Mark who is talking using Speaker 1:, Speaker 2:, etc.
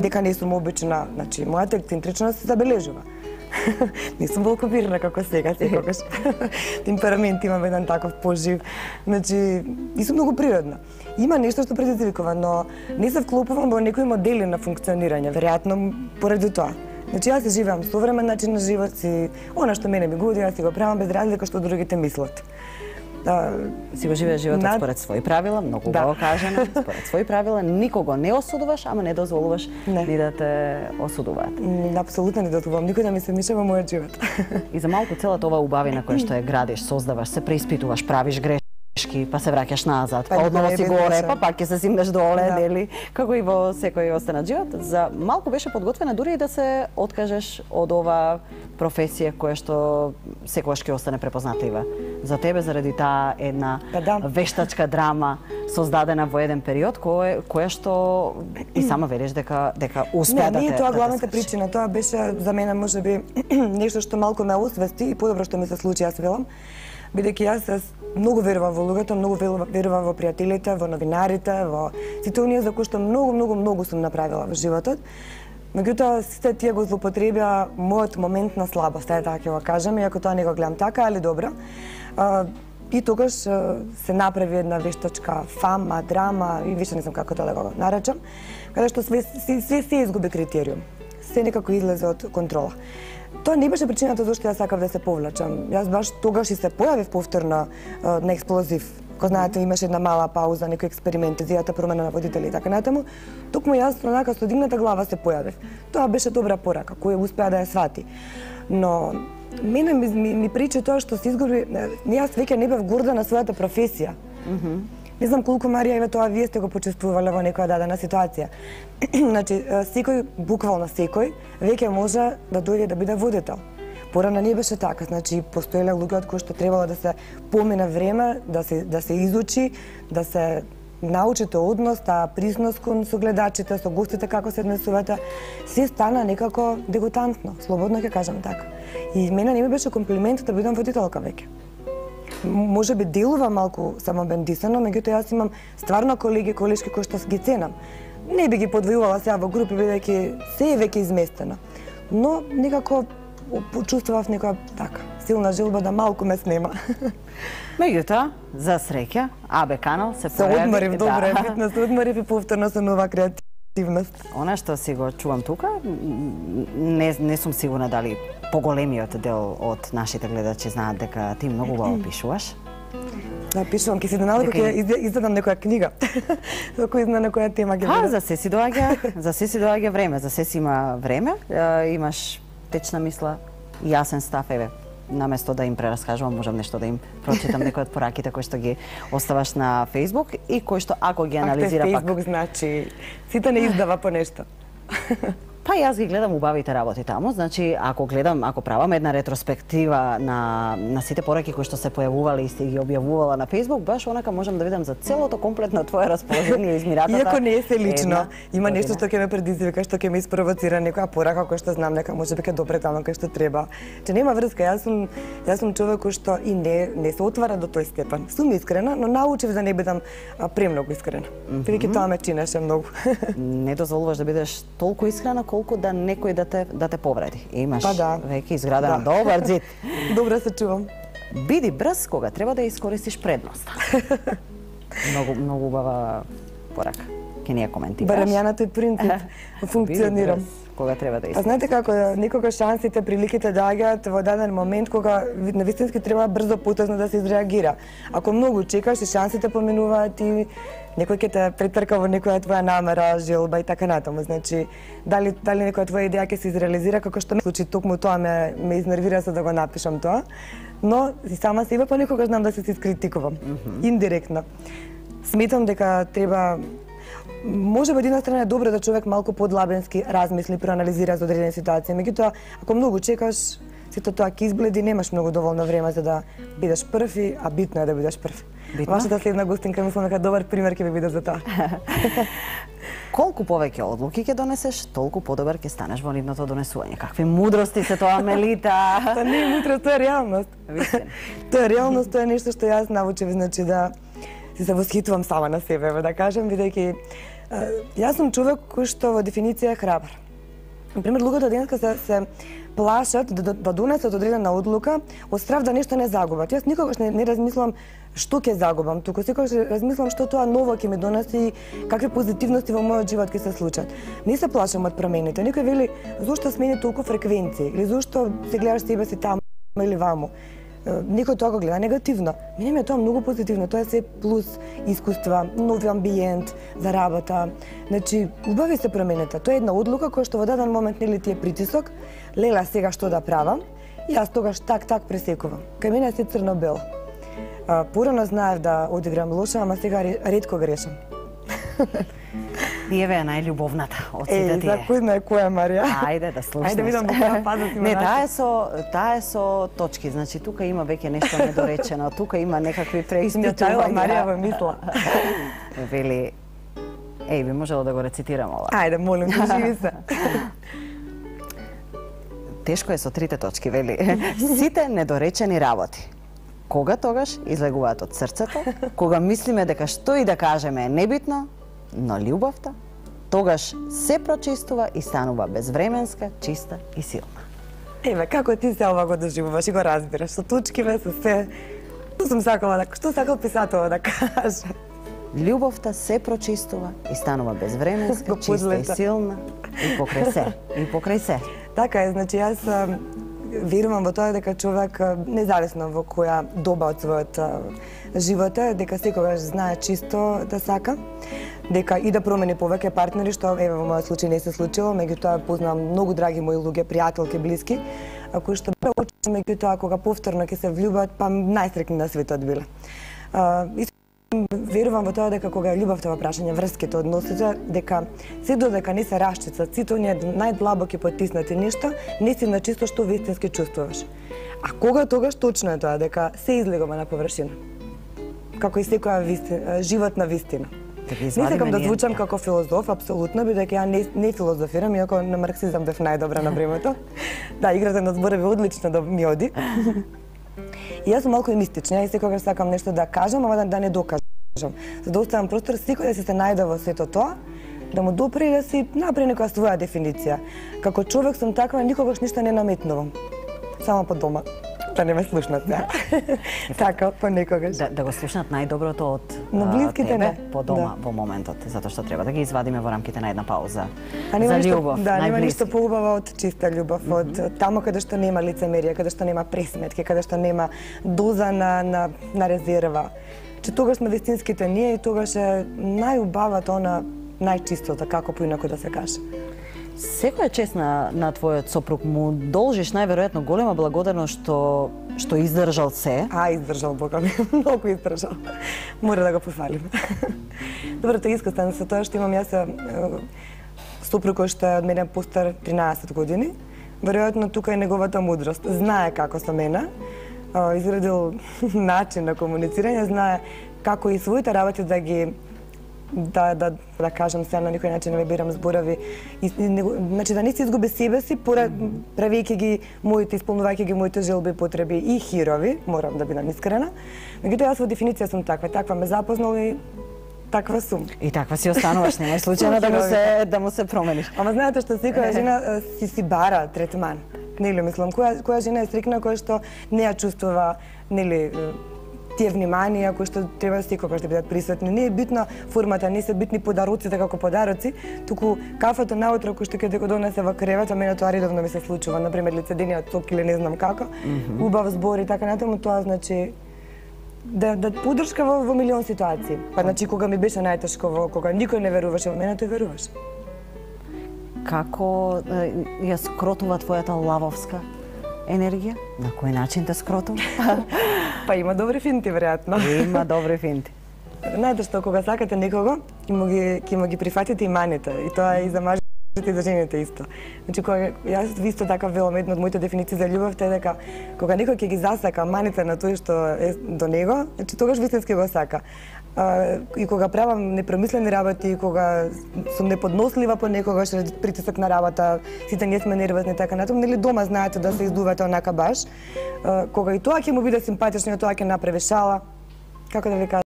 Speaker 1: дека не сум обична, значи мојата ексцентричност се забележува. Не сум волкопирна како сега, секогаш. Темперамент имам еден таков пожив. Значи, и сум многу природна. Има нешто што предизвикува, но не се вклопувам во некои модели на функционирање, веројатно поради тоа. Значи, јас си живеам современ начин на живот, си она што мене ми годи, јас си го правам без разлика што другите мислат.
Speaker 2: Си го живееш животот според своји правила, многу убаво кажано, според своји правила, никого не осудуваш, ама не дозволуваш ни да те осудуваат.
Speaker 1: Апсолутно не дозволувам никој да ми се миша во мојот живот.
Speaker 2: И за малку целата оваа убавина која што ја градиш, создаваш, се преиспитуваш, правиш грешки, па се враќаш назад, па одново си горе, па пак ќе се зимнеш доле, нели? Како и во секој останат живот. За малку беше подготвена дури и да се откажеш од оваа професија која што секогаш ќе остане препознатлива. За тебе заради таа една вештачка драма создадена во еден период која што и сама велиш дека успеа да те.
Speaker 1: Не е тоа главната причина, тоа беше за мене можеби нешто што малку ме освести и подобро што ми се случи, јас велам, бидејќи јас многу верувам во луѓето, многу верувам во пријателите, во новинарите, во сите оние за кои што многу сум направила во животот. Меѓутоа, сите тие го злоупотребија мојот момент на слабост, така ќе го кажам, иако тоа не го гледам така, али добро. И тогаш се направи една вештачка фама, драма, и више не знам како тоа да го наречам, каде што се изгуби критериум. Се некако излезе од контрола. Тоа не беше причината зашто јас сакав да се повлачам. Јас баш тогаш и се појавив повторно на експлозив. Ко знаете, имаше една мала пауза, некои експерименти, зијата промена на водители и така натаму. Токму јас онака со дигната глава се појавив. Тоа беше добра порака, која успеа да ја свати. Но мене ми причи тоа што се изгуби, јас веќе не бев горда на својата професија. Не знам колку, Марија, еве тоа вие сте го почувствувале во некоја дадена ситуација. Значи, секој, буквално секој, веќе може да дојде да биде водител. Порано не беше така, значи постоеле луѓе од кои што требало да се помине време, да се изучи, да се научите однос, таа присност кон согледачите, со гостите како се однесувате, се стана некако дегутантно, слободно ќе кажам така. И мене не ми беше комплимент да бидам водителка веќе. Може би делува малку самобендисано, меѓутоа јас имам стварно колешки кои што ги ценам. Не би ги подвојувала сега во групи, бидејќи се е веќе изместено. Но некако почувствував некоја така силна желба да малку ме снема.
Speaker 2: Меѓутоа, за среќа, АБ канал се појави.
Speaker 1: Се одморив, добре, фитнес одморив и повторно со нова креативност.
Speaker 2: Она што си го чувам тука, не сум сигурна дали поголемиот дел од нашите гледачи знаат дека ти многу убаво пишуваш.
Speaker 1: Да, пишувам, ќе си доналеко ќе издадам некоја книга. За кој зна на која тема ќе биде.
Speaker 2: За се си доаѓа време, за се си има време, имаш течна мисла, јасен став, еве. Наместо да им прераскажувам, можам нешто да им прочитам некои од пораките кои што ги оставаш на Facebook и кои што ако ги анализира пак.
Speaker 1: Facebook значи сите не издава по нешто.
Speaker 2: Па јас ги гледам убавите работи таму, значи ако правам една ретроспектива на сите пораки кои што се појавувале и сте ги објавувала на Facebook, баш онака можам да видам за целото комплетно твое расположение измиратата.
Speaker 1: Иако не е се лично, има нешто што ќе ме предизвика, што ќе ме испровоцира, некоја порака која што знам дека можеби ќе допре таму кај што треба. Че нема врска, јас сум човек кој што и не се отвара до тој степен. Сум искрена, но научив да не бидам премногу искрена. Бидејќи тоа ме чинеше многу.
Speaker 2: Не дозволуваш да бидеш толку искрена колку да некој да те повреди. Имаш веќе изграден добар зид.
Speaker 1: Добро се чувам.
Speaker 2: Биди брз кога треба да искористиш предноста. Многу убава порака. Ке не ја коментираш.
Speaker 1: Барем ја на тој принцип функционирам.
Speaker 2: Кога треба да
Speaker 1: искористиш. А знаете како, некога шансите, приликите доаѓаат во даден момент кога навистински треба брзо, потезно да се изреагира. Ако многу чекаш и шансите поминуваат и некој ќе те претрка во некоја твоја намера, желба и така натаму. Значи, дали некоја твоја идеја ќе се изреализира, како што ме случи, токму тоа ме изнервира за да го напишам тоа. Но и сама себе понекогаш знам да се искритикувам. Индиректно. Сметам дека треба може би од една страна е добро да човек малку подлабенски размисли, проанализира за одредени ситуации. Меѓутоа, ако многу чекаш, сето тоа ќе избледи, немаш многу доволно време за да бидеш прв, а битно е да бидеш прв. Вашата следна гостинка мислам дека добар пример ќе ви биде за тоа.
Speaker 2: Колку повеќе одлуки ќе донесеш, толку подобар ќе станеш во нивното донесување. Какви мудрости се тоа, Мелита!
Speaker 1: Тоа не е мудрост, тоа е реалност. Тоа е реалност, тоа е нешто што јас научив, значи да се восхитувам сама на себе, да кажам, бидејќи Јас сум човек кој што во дефиниција е храбар. Например, луѓето денеска се плашат да донесат одредена одлука од страв да нешто не загубат. Јас никогаш не размислам што ќе загубам, туку секогаш размислам што тоа ново ќе ми донеси и какви позитивности во мојот живот ќе се случат. Не се плашам од промените. Некој вели зошто смени толку фреквенции или зошто се гледаш себе си таму или ваму. Некој тоа го гледа негативно. Мене ми е тоа многу позитивно. Тоа е се плюс искуства, нови амбиент за работа. Значи, убави се промените. Тоа е една одлука која што во даден момент нели ти е притисок, лела сега што да правам, и јас тогаш так пресекувам. Кај мене е се црно-бело. Порано знаев да одиграм лошо, ама сега ретко грешам.
Speaker 2: Еве е најљубовната од сите тие.
Speaker 1: За кој знае која, Марија?
Speaker 2: Ајде да слушнеш.
Speaker 1: Ајде видам во која фаза си.
Speaker 2: Не, таа е со точки. Значи тука има веќе нешто недоречено, тука има некакви преиспитувања.
Speaker 1: Марија во мисла.
Speaker 2: Вели, би можела да го рецитирам ова.
Speaker 1: Ајде, молим, живи се.
Speaker 2: Тешко е со трите точки, вели. Сите недоречени работи. Кога тогаш излегуваат од срцето, кога мислиме дека што и да кажеме е небитно, но љубовта тогаш се прочистува и станува безвременска, чиста и силна.
Speaker 1: Еве, како ти се ова го доживуваш и го разбираш, со точкиве, со се. Што сакал писателот да каже?
Speaker 2: Љубовта се прочистува и станува безвременска, чиста и силна и покрај се.
Speaker 1: Така е, значи јас верувам во тоа дека човек, независно во која доба од својот живот е, дека секогаш знае чисто да сака, дека и да промени повеќе партнери, што еве во мојот случај не се случило, меѓутоа познавам многу драги мои луѓе, пријателки, блиски, кои што очи меѓутоа кога повторно ќе се влюбат, па најсреќни на светот биле. Верувам во тоа дека кога е љубовта во прашање, врските, односите, дека се додека не се расчицат сите оние најдлабоки потиснати нешта, не си на чисто што вистински чувствуваш. А кога тогаш точно е тоа дека се излегува на површина. Како и секоја животна вистина. Не сакам да звучам како филозоф, апсолутно, бидејќи ја не филозофирам, иако на марксизам бев најдобра на времето. Да, играта на зборови одлично да ми оди. И јас сум малку и мистична, и секогаш сакам нешто да кажам, ама да не докажам. За да оставам простор секој да се најде во сето тоа, да му допре и да си направи некоја своја дефиниција. Како човек сум таква, никогаш ништо не наметнувам. Само по дома. Да не ме слушнат, да. Така, понекогаш.
Speaker 2: Да го слушнат најдоброто од
Speaker 1: тебе
Speaker 2: по дома во моментот, затоа што треба да ги извадиме во рамките на една пауза.
Speaker 1: За љубов, да, нема ништо поубаво од чиста љубов, од таму каде што нема лицемерие, каде што нема пресметки, каде што нема доза на резерва. Че тогаш сме вистинските ние и тогаш е најубавата она најчистото, како поинаку да се каже.
Speaker 2: Секоја чест на твојот сопруг му должиш најверојатно голема благодарност што издржал се.
Speaker 1: Издржал, бога ми, многу издржал. Мора да го пофалим. Доброто искуство со тоа што имам јас сопруг кој што е од мене постар 13 години. Веројатно тука е неговата мудрост. Знае како со мене, изградил начин на комуницирање, знае како и своите работи да ги да кажам се на никој начин не вибирам зборови, значи да не се изгуби себе си, правејќи ги моите, исполнувајќи ги моите желби, потреби и хирови, морам да бидам искрена. Меѓутоа јас во дефиниција сум таква ме запознал и таква сум.
Speaker 2: И таква си остануваш, нема случајно да му се промениш.
Speaker 1: Ама знаете што секоја жена си бара третман. Нели мислам, која жена е стрикна, која што не ја чувствува, нели, тие вниманија кои што треба секогаш да бидат присутни. Не е битна формата, не се битни подароците како подароци, туку кафето наутро кој што ќе го донесе во кревет, а мене тоа редовно ми се случува, например лицедениот сок или не знам како, убав збор и така натаму, тоа значи да поддршка во милион ситуации. Па значи кога ми беше најтешко, кога никој не веруваше во мене, тој веруваше.
Speaker 2: Како ја скротува твојата лавовска енергија? На кој начин те скротува?
Speaker 1: Па има добри финти, веројатно.
Speaker 2: Има добри финти.
Speaker 1: Знаете што, кога сакате некого, ќе му ги прифатите и маните. И тоа е и за мажите и за жените исто. Значи, кога јас исто така велам, една од моите дефиниции за љубовта е дека кога некој ќе ги засака маните на тој што е до него, значи тогаш вистински го сака. И кога правам непромислени работи, кога сум неподнослива понекогаш, притисок на работа, сите ние сме нервозни така натаму, нели дома знаете да се издувате онака баш, кога и тоа ќе му биде симпатично, тоа ќе направи шала, како да ви кажам,